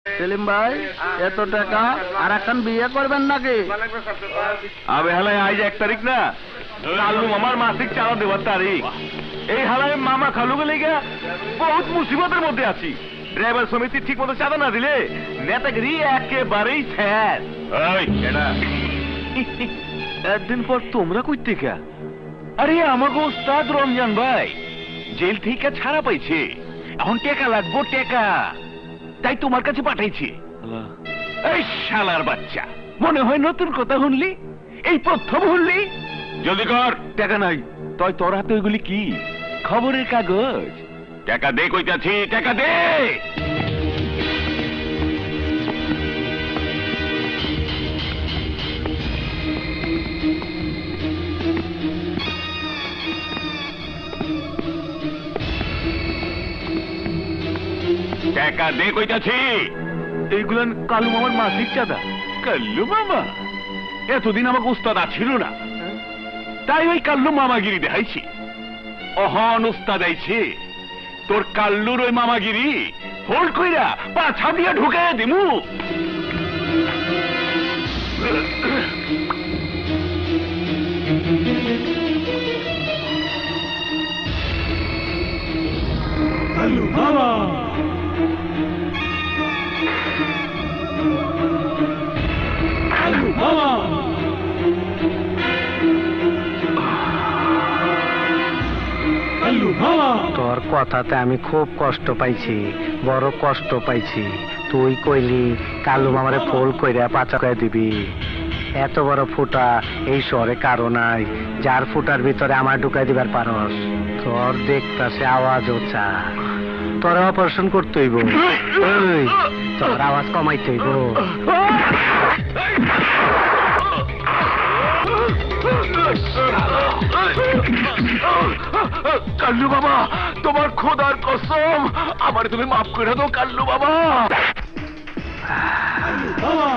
সেলিম ভাই এত টাকা আর এখন বিয়ে করবেন নাকি? আবে হালায় আজ 1 তারিখ না, কালু মামার মাসিক চাঁদা দেওয়ার তারিখ। এই হালায় মামা খালুকে লেগে বহুত মুসিবতের মধ্যে আছি। ড্রাইভার সমিতি ঠিক মতো চাঁদা না দিলে নেতাগিরি একেবারেই শেষ। একদিন পর তোমরা কই থেকে? আরে আমাকে ওস্তাদ রমজান ভাই জেল থেকে ছাড়া পাইছে, এখন টাকা লাগবো টাকা, তাই তোমার কাছে পাঠাইছি। এই শালার বাচ্চা, মনে হয় নতুন কথা শুনলি, এই প্রথম শুনলি? জলদি কর। টাকা নাই। তাই তোর হাতে ওইগুলি কি? খবরের কাগজ। টাকা দে কইতাছি, টাকা দে। টাকা দে কইতাছি। এইগুলান কালু মামার মাসিক চাঁদা। কাল্লু মামা এতদিন আমাকে উস্তাদ ছিল না, তাই ওই কাল্লু মামাগিরি দেখাইছি। অহন উস্তাদ আইছে, তোর কাল্লুর ওই মামাগিরি হোল্ড কইরা পাছা দিয়া ঢুকাইয়া দিমু। কাল্লু মামা, কাল্লু মামা, কাল্লু মামা। তোর কথাতে আমি খুব কষ্ট পাইছি, বড় কষ্ট পাইছি। তুই কইলি কালু মামারে ফোল কইরা পাচা করে দিবি। এত বড় ফুটা এই শহরে কারো নাই, যার ফুটার ভিতরে আমার ঢুকাই দিবার পারস। তোর দেখতাছে আওয়াজ ওচা, তোর অপারেশন করতে হইব। ওই তোর আওয়াজ কমাইতে হইব। কাল্লু বাবা, তোমার খোদার কসম, আমার তুমি মাফ করে দাও কাল্লু বাবা। কাল্লু মামা।